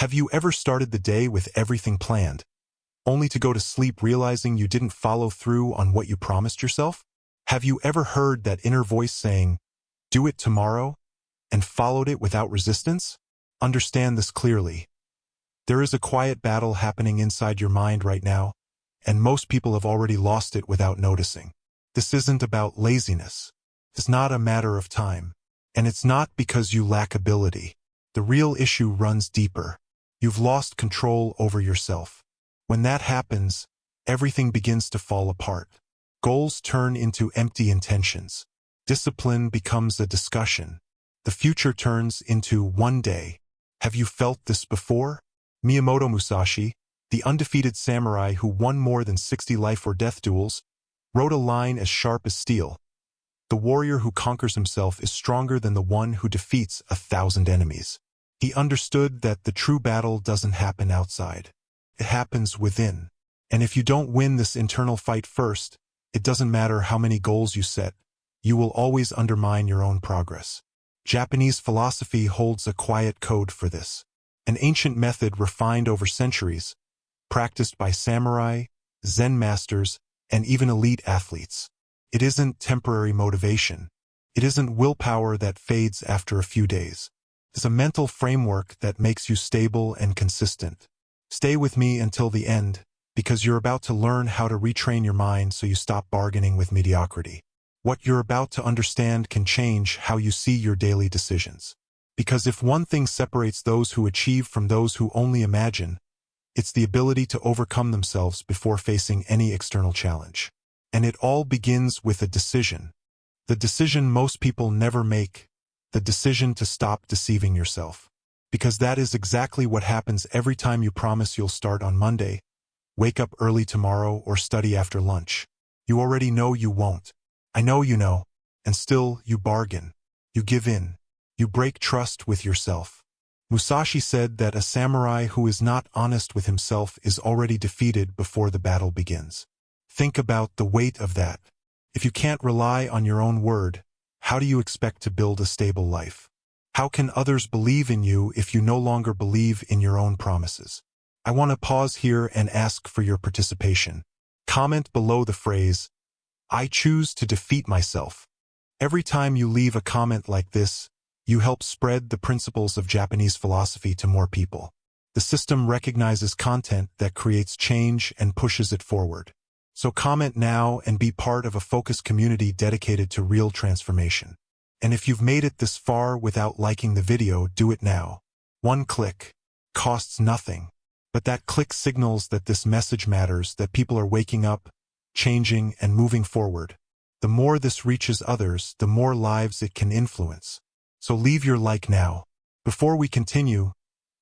Have you ever started the day with everything planned, only to go to sleep realizing you didn't follow through on what you promised yourself? Have you ever heard that inner voice saying, "Do it tomorrow," and followed it without resistance? Understand this clearly. There is a quiet battle happening inside your mind right now, and most people have already lost it without noticing. This isn't about laziness. It's not a matter of time. And it's not because you lack ability. The real issue runs deeper. You've lost control over yourself. When that happens, everything begins to fall apart. Goals turn into empty intentions. Discipline becomes a discussion. The future turns into one day. Have you felt this before? Miyamoto Musashi, the undefeated samurai who won more than 60 life or death duels, wrote a line as sharp as steel. The warrior who conquers himself is stronger than the one who defeats 1,000 enemies. He understood that the true battle doesn't happen outside. It happens within. And if you don't win this internal fight first, it doesn't matter how many goals you set, you will always undermine your own progress. Japanese philosophy holds a quiet code for this. An ancient method refined over centuries, practiced by samurai, Zen masters, and even elite athletes. It isn't temporary motivation. It isn't willpower that fades after a few days. It's a mental framework that makes you stable and consistent. Stay with me until the end, because you're about to learn how to retrain your mind so you stop bargaining with mediocrity. What you're about to understand can change how you see your daily decisions. Because if one thing separates those who achieve from those who only imagine, it's the ability to overcome themselves before facing any external challenge. And it all begins with a decision. The decision most people never make. The decision to stop deceiving yourself. Because that is exactly what happens every time you promise you'll start on Monday, wake up early tomorrow, or study after lunch. You already know you won't. I know you know. And still, you bargain. You give in. You break trust with yourself. Musashi said that a samurai who is not honest with himself is already defeated before the battle begins. Think about the weight of that. If you can't rely on your own word, how do you expect to build a stable life? How can others believe in you if you no longer believe in your own promises? I want to pause here and ask for your participation. Comment below the phrase, "I choose to defeat myself." Every time you leave a comment like this, you help spread the principles of Japanese philosophy to more people. The system recognizes content that creates change and pushes it forward. So comment now and be part of a focused community dedicated to real transformation. And if you've made it this far without liking the video, do it now. One click costs nothing, but that click signals that this message matters, that people are waking up, changing, and moving forward. The more this reaches others, the more lives it can influence. So leave your like now. Before we continue,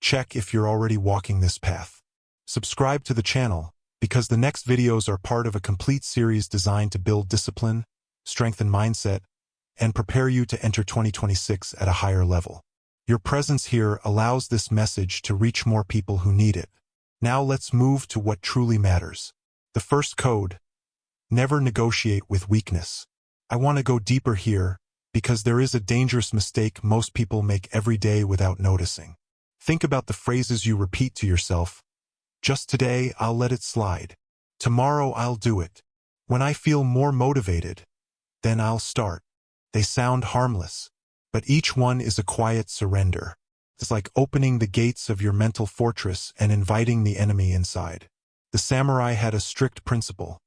check if you're already walking this path. Subscribe to the channel, because the next videos are part of a complete series designed to build discipline, strengthen mindset, and prepare you to enter 2026 at a higher level. Your presence here allows this message to reach more people who need it. Now let's move to what truly matters. The first code: never negotiate with weakness. I want to go deeper here, because there is a dangerous mistake most people make every day without noticing. Think about the phrases you repeat to yourself. Just today, I'll let it slide. Tomorrow, I'll do it. When I feel more motivated, then I'll start. They sound harmless, but each one is a quiet surrender. It's like opening the gates of your mental fortress and inviting the enemy inside. The samurai had a strict principle.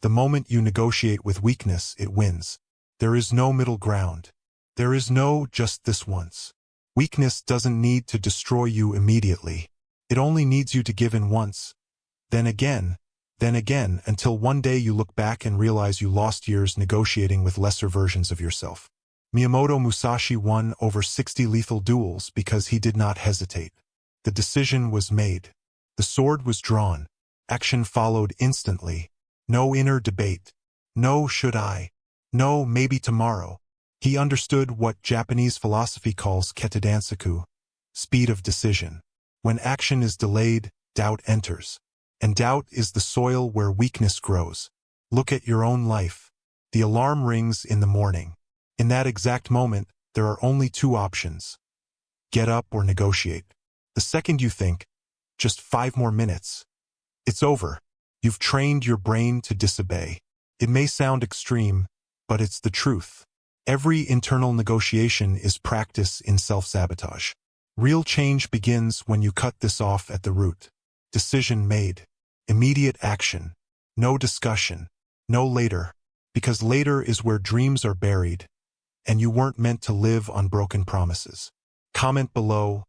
The moment you negotiate with weakness, it wins. There is no middle ground. There is no just this once. Weakness doesn't need to destroy you immediately. It only needs you to give in once, then again, until one day you look back and realize you lost years negotiating with lesser versions of yourself. Miyamoto Musashi won over 60 lethal duels because he did not hesitate. The decision was made. The sword was drawn. Action followed instantly. No inner debate. No should I. No maybe tomorrow. He understood what Japanese philosophy calls ketadansaku, speed of decision. When action is delayed, doubt enters. And doubt is the soil where weakness grows. Look at your own life. The alarm rings in the morning. In that exact moment, there are only two options: get up or negotiate. The The second you think, just 5 more minutes, it's over. You've trained your brain to disobey. It may sound extreme, but it's the truth. Every internal negotiation is practice in self-sabotage. Real change begins when you cut this off at the root. Decision made. Immediate action. No discussion. No later. Because later is where dreams are buried, and you weren't meant to live on broken promises. Comment below,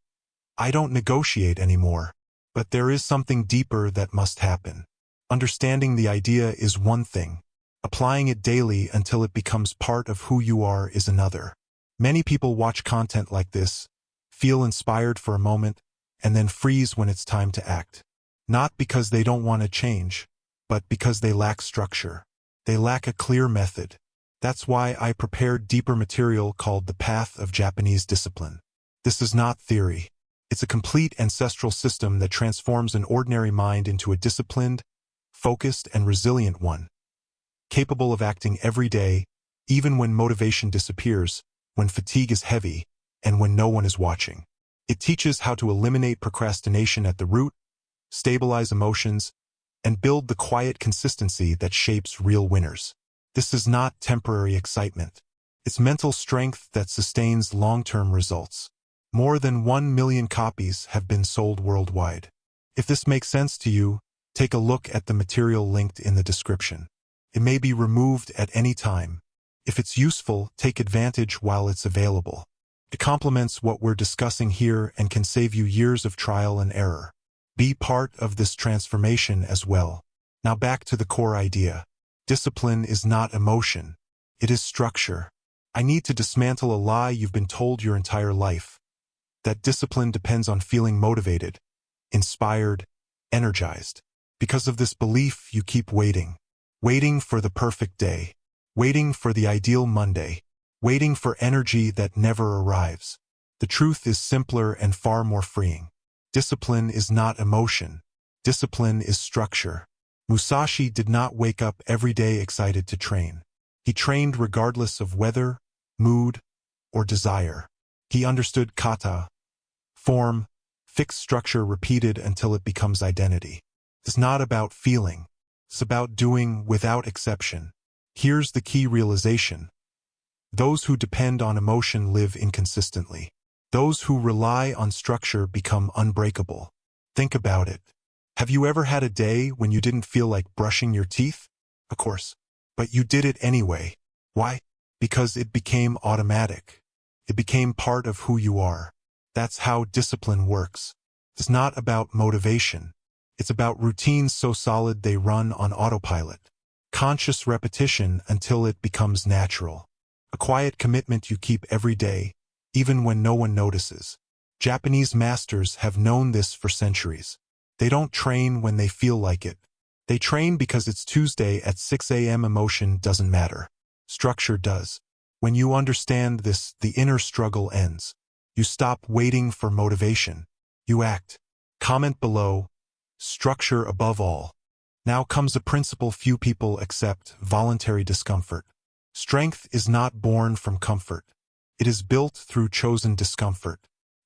I don't negotiate anymore, but there is something deeper that must happen. Understanding the idea is one thing. Applying it daily until it becomes part of who you are is another. Many people watch content like this, feel inspired for a moment, and then freeze when it's time to act. Not because they don't want to change, but because they lack structure. They lack a clear method. That's why I prepared deeper material called The Path of Japanese Discipline. This is not theory. It's a complete ancestral system that transforms an ordinary mind into a disciplined, focused, and resilient one, capable of acting every day, even when motivation disappears, when fatigue is heavy, and when no one is watching. It teaches how to eliminate procrastination at the root, stabilize emotions, and build the quiet consistency that shapes real winners. This is not temporary excitement. It's mental strength that sustains long-term results. More than 1 million copies have been sold worldwide. If this makes sense to you, take a look at the material linked in the description. It may be removed at any time. If it's useful, take advantage while it's available. It complements what we're discussing here and can save you years of trial and error. Be part of this transformation as well. Now back to the core idea. Discipline is not emotion. It is structure. I need to dismantle a lie you've been told your entire life. That discipline depends on feeling motivated, inspired, energized. Because of this belief, you keep waiting. Waiting for the perfect day. Waiting for the ideal Monday. Waiting for energy that never arrives. The truth is simpler and far more freeing. Discipline is not emotion. Discipline is structure. Musashi did not wake up every day excited to train. He trained regardless of weather, mood, or desire. He understood kata, form, fixed structure repeated until it becomes identity. It's not about feeling. It's about doing without exception. Here's the key realization. Those who depend on emotion live inconsistently. Those who rely on structure become unbreakable. Think about it. Have you ever had a day when you didn't feel like brushing your teeth? Of course. But you did it anyway. Why? Because it became automatic. It became part of who you are. That's how discipline works. It's not about motivation. It's about routines so solid they run on autopilot. Conscious repetition until it becomes natural. A quiet commitment you keep every day, even when no one notices. Japanese masters have known this for centuries. They don't train when they feel like it. They train because it's Tuesday at 6 a.m. Emotion doesn't matter. Structure does. When you understand this, the inner struggle ends. You stop waiting for motivation. You act. Comment below, structure above all. Now comes a principle few people accept: voluntary discomfort. Strength is not born from comfort. It is built through chosen discomfort.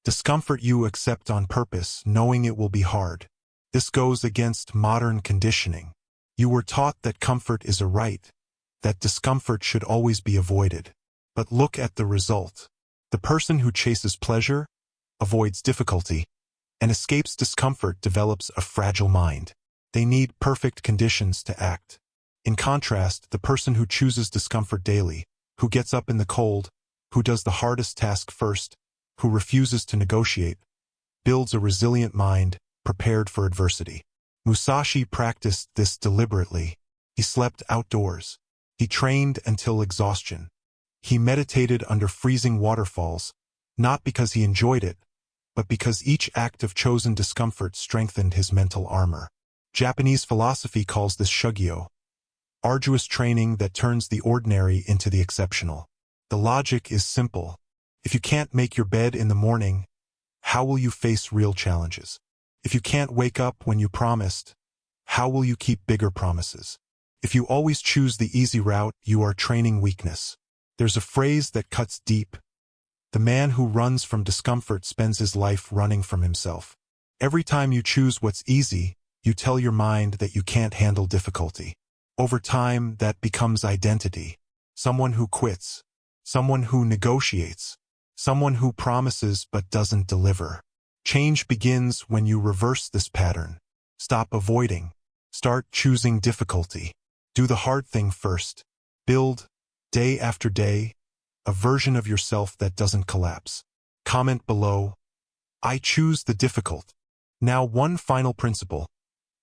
Discomfort you accept on purpose, knowing it will be hard. This goes against modern conditioning. You were taught that comfort is a right, that discomfort should always be avoided. But look at the result. The person who chases pleasure, avoids difficulty, and escapes discomfort develops a fragile mind. They need perfect conditions to act. In contrast, the person who chooses discomfort daily, who gets up in the cold, who does the hardest task first, who refuses to negotiate, builds a resilient mind, prepared for adversity. Musashi practiced this deliberately. He slept outdoors. He trained until exhaustion. He meditated under freezing waterfalls, not because he enjoyed it, but because each act of chosen discomfort strengthened his mental armor. Japanese philosophy calls this shugyo, arduous training that turns the ordinary into the exceptional. The logic is simple. If you can't make your bed in the morning, how will you face real challenges? If you can't wake up when you promised, how will you keep bigger promises? If you always choose the easy route, you are training weakness. There's a phrase that cuts deep. The man who runs from discomfort spends his life running from himself. Every time you choose what's easy, you tell your mind that you can't handle difficulty. Over time, that becomes identity. Someone who quits. Someone who negotiates. Someone who promises but doesn't deliver. Change begins when you reverse this pattern. Stop avoiding. Start choosing difficulty. Do the hard thing first. Build, day after day, a version of yourself that doesn't collapse. Comment below, I choose the difficult. Now one final principle.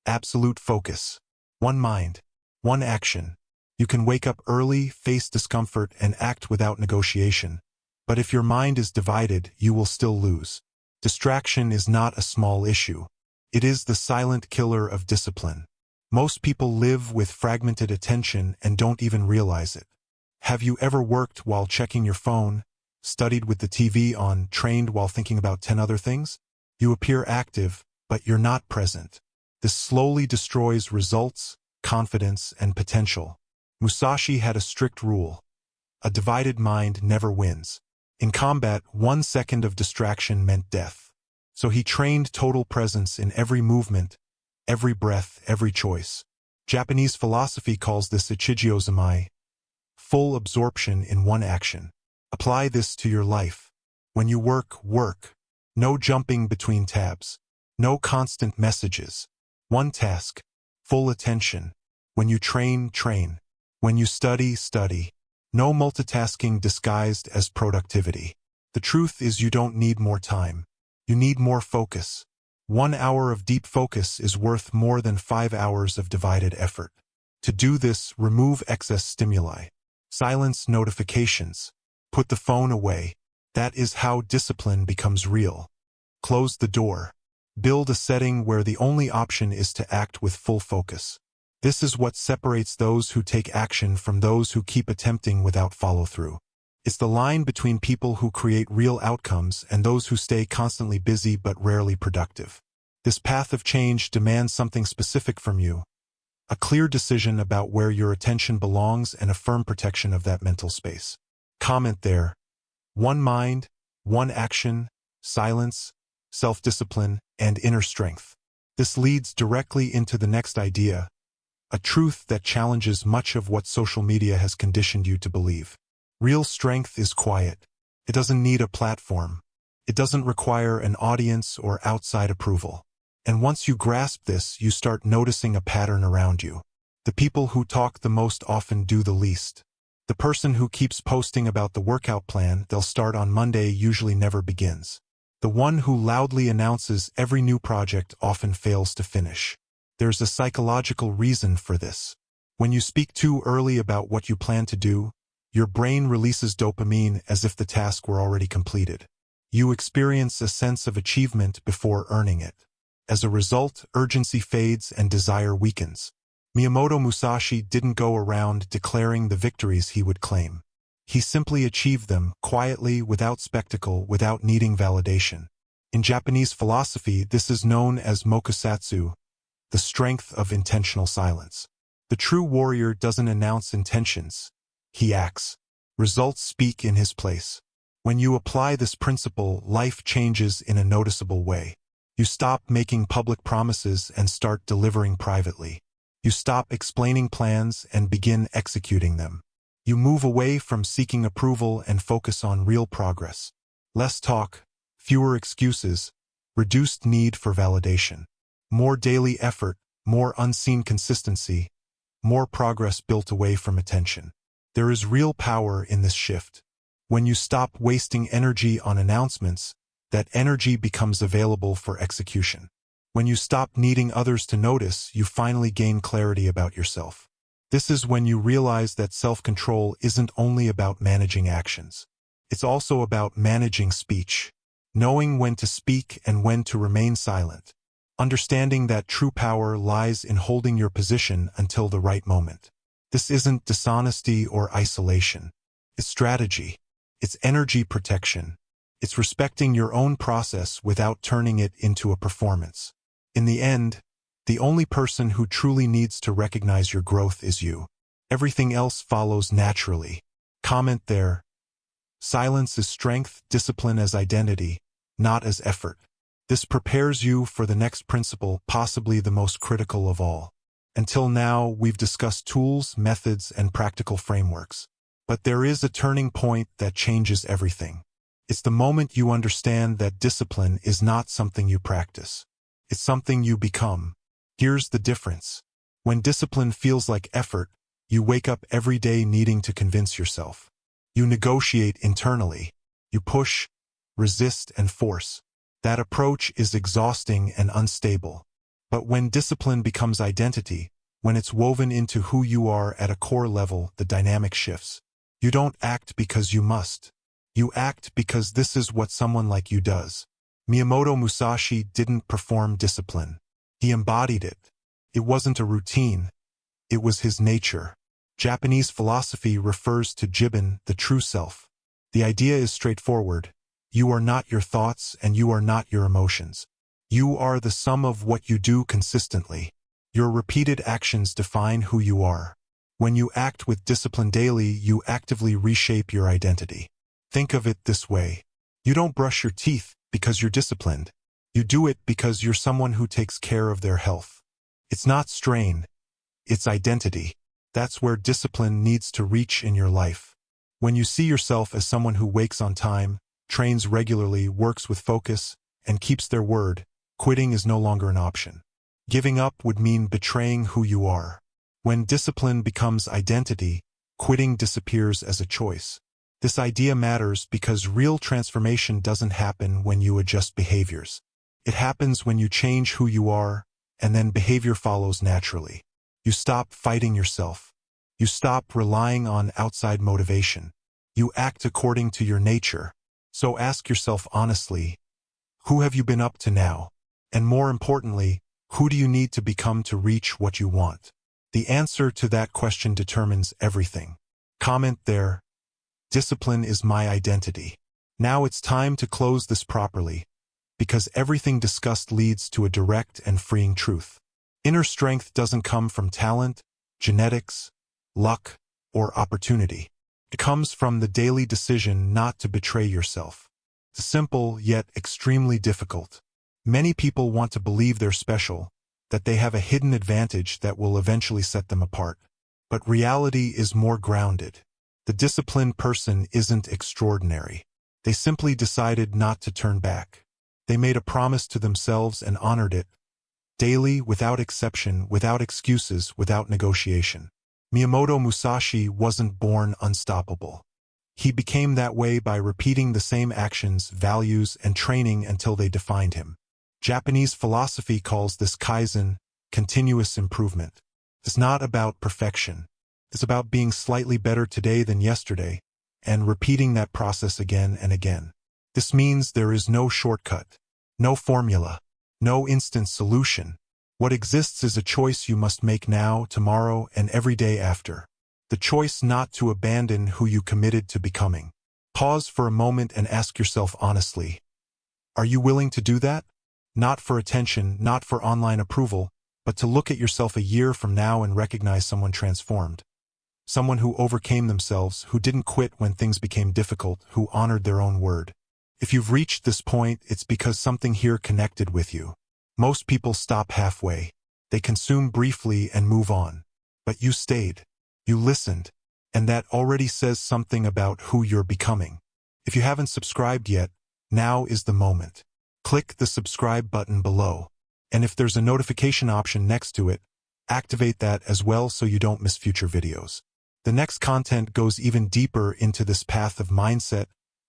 Absolute focus. One mind. One action. You can wake up early, face discomfort, and act without negotiation. But if your mind is divided, you will still lose. Distraction is not a small issue. It is the silent killer of discipline. Most people live with fragmented attention and don't even realize it. Have you ever worked while checking your phone, studied with the TV on, trained while thinking about 10 other things? You appear active, but you're not present. This slowly destroys results, confidence, and potential. Musashi had a strict rule. A divided mind never wins. In combat, 1 second of distraction meant death. So he trained total presence in every movement, every breath, every choice. Japanese philosophy calls this ichijiozumai, full absorption in one action. Apply this to your life. When you work, work. No jumping between tabs. No constant messages. One task. Full attention. When you train, train. When you study, study. No multitasking disguised as productivity. The truth is you don't need more time. You need more focus. 1 hour of deep focus is worth more than 5 hours of divided effort. To do this, remove excess stimuli. Silence notifications. Put the phone away. That is how discipline becomes real. Close the door. Build a setting where the only option is to act with full focus. This is what separates those who take action from those who keep attempting without follow-through. It's the line between people who create real outcomes and those who stay constantly busy but rarely productive. This path of change demands something specific from you. A clear decision about where your attention belongs and a firm protection of that mental space. Comment there. One mind, one action, silence, self-discipline, and inner strength. This leads directly into the next idea, a truth that challenges much of what social media has conditioned you to believe. Real strength is quiet. It doesn't need a platform. It doesn't require an audience or outside approval. And once you grasp this, you start noticing a pattern around you. The people who talk the most often do the least. The person who keeps posting about the workout plan they'll start on Monday usually never begins. The one who loudly announces every new project often fails to finish. There's a psychological reason for this. When you speak too early about what you plan to do, your brain releases dopamine as if the task were already completed. You experience a sense of achievement before earning it. As a result, urgency fades and desire weakens. Miyamoto Musashi didn't go around declaring the victories he would claim. He simply achieved them quietly, without spectacle, without needing validation. In Japanese philosophy, this is known as mokusatsu, the strength of intentional silence. The true warrior doesn't announce intentions. He acts. Results speak in his place. When you apply this principle, life changes in a noticeable way. You stop making public promises and start delivering privately. You stop explaining plans and begin executing them. You move away from seeking approval and focus on real progress. Less talk, fewer excuses, reduced need for validation. More daily effort, more unseen consistency, more progress built away from attention. There is real power in this shift. When you stop wasting energy on announcements, that energy becomes available for execution. When you stop needing others to notice, you finally gain clarity about yourself. This is when you realize that self-control isn't only about managing actions. It's also about managing speech, knowing when to speak and when to remain silent, understanding that true power lies in holding your position until the right moment. This isn't dishonesty or isolation. It's strategy. It's energy protection. It's respecting your own process without turning it into a performance. In the end, the only person who truly needs to recognize your growth is you. Everything else follows naturally. Comment there. Silence is strength, discipline as identity, not as effort. This prepares you for the next principle, possibly the most critical of all. Until now, we've discussed tools, methods, and practical frameworks. But there is a turning point that changes everything. It's the moment you understand that discipline is not something you practice. It's something you become. Here's the difference. When discipline feels like effort, you wake up every day needing to convince yourself. You negotiate internally. You push, resist, and force. That approach is exhausting and unstable. But when discipline becomes identity, when it's woven into who you are at a core level, the dynamic shifts. You don't act because you must. You act because this is what someone like you does. Miyamoto Musashi didn't perform discipline. He embodied it. It wasn't a routine. It was his nature. Japanese philosophy refers to Jibun, the true self. The idea is straightforward. You are not your thoughts and you are not your emotions. You are the sum of what you do consistently. Your repeated actions define who you are. When you act with discipline daily, you actively reshape your identity. Think of it this way. You don't brush your teeth because you're disciplined. You do it because you're someone who takes care of their health. It's not strain. It's identity. That's where discipline needs to reach in your life. When you see yourself as someone who wakes on time, trains regularly, works with focus, and keeps their word, quitting is no longer an option. Giving up would mean betraying who you are. When discipline becomes identity, quitting disappears as a choice. This idea matters because real transformation doesn't happen when you adjust behaviors. It happens when you change who you are, and then behavior follows naturally. You stop fighting yourself. You stop relying on outside motivation. You act according to your nature. So ask yourself honestly, who have you been up to now? And more importantly, who do you need to become to reach what you want? The answer to that question determines everything. Comment there. Discipline is my identity. Now it's time to close this properly, because everything discussed leads to a direct and freeing truth. Inner strength doesn't come from talent, genetics, luck, or opportunity. It comes from the daily decision not to betray yourself. It's simple, yet extremely difficult. Many people want to believe they're special, that they have a hidden advantage that will eventually set them apart. But reality is more grounded. The disciplined person isn't extraordinary. They simply decided not to turn back. They made a promise to themselves and honored it, daily, without exception, without excuses, without negotiation. Miyamoto Musashi wasn't born unstoppable. He became that way by repeating the same actions, values, and training until they defined him. Japanese philosophy calls this kaizen, continuous improvement. It's not about perfection. It's about being slightly better today than yesterday, and repeating that process again and again. This means there is no shortcut, no formula, no instant solution. What exists is a choice you must make now, tomorrow, and every day after. The choice not to abandon who you committed to becoming. Pause for a moment and ask yourself honestly, are you willing to do that? Not for attention, not for online approval, but to look at yourself a year from now and recognize someone transformed. Someone who overcame themselves, who didn't quit when things became difficult, who honored their own word. If you've reached this point, it's because something here connected with you. Most people stop halfway. They consume briefly and move on. But you stayed. You listened. And that already says something about who you're becoming. If you haven't subscribed yet, now is the moment. Click the subscribe button below. And if there's a notification option next to it, activate that as well so you don't miss future videos. The next content goes even deeper into this path of mindset,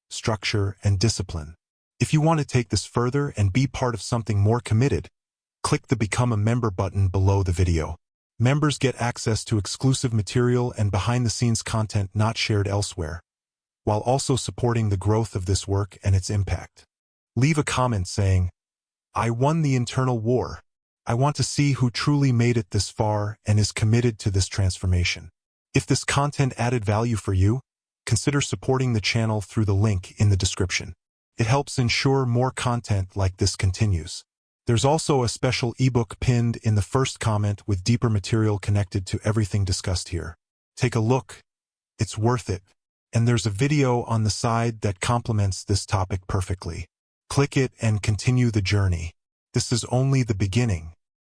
structure, and discipline. If you want to take this further and be part of something more committed, click the Become a Member button below the video. Members get access to exclusive material and behind-the-scenes content not shared elsewhere, while also supporting the growth of this work and its impact. Leave a comment saying, I won the internal war. I want to see who truly made it this far and is committed to this transformation. If this content added value for you, consider supporting the channel through the link in the description. It helps ensure more content like this continues. There's also a special ebook pinned in the first comment with deeper material connected to everything discussed here. Take a look. It's worth it. and there's a video on the side that complements this topic perfectly. Click it and continue the journey. This is only the beginning.